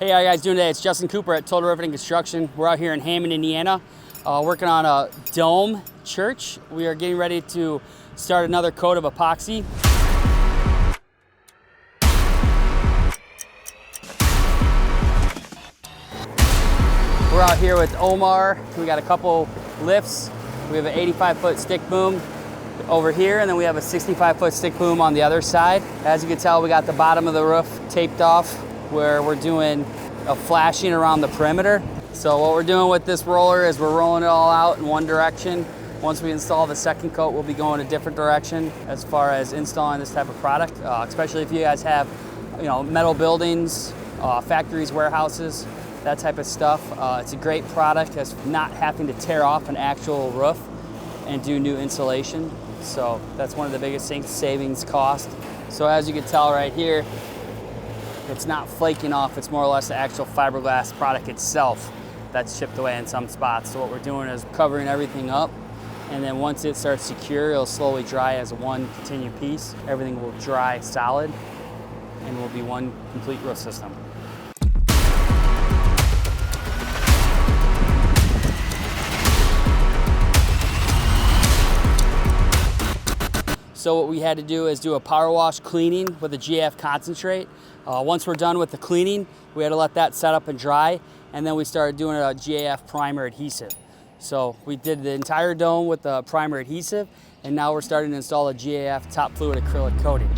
Hey, how you guys doing today? It's Justin Cooper at Total Riveting Construction. We're out here in Hammond, Indiana, working on a dome church. We are getting ready to start another coat of epoxy. We're out here with Omar. We got a couple lifts. We have an 85-foot stick boom over here, and then we have a 65-foot stick boom on the other side. As you can tell, we got the bottom of the roof taped off where we're doing a flashing around the perimeter. So what we're doing with this roller is we're rolling it all out in one direction. Once we install the second coat, we'll be going a different direction as far as installing this type of product, especially if you guys have, metal buildings, factories, warehouses, that type of stuff. It's a great product as not having to tear off an actual roof and do new insulation. So that's one of the biggest things, savings cost. So as you can tell right here, it's not flaking off, it's more or less the actual fiberglass product itself that's chipped away in some spots. So what we're doing is covering everything up, and then once it starts to cure, it'll slowly dry as one continued piece. Everything will dry solid and will be one complete roof system. So what we had to do is do a power wash cleaning with a GAF concentrate. Once we're done with the cleaning, we had to let that set up and dry, and then we started doing a GAF primer adhesive. So we did the entire dome with the primer adhesive, and now we're starting to install a GAF top fluid acrylic coating.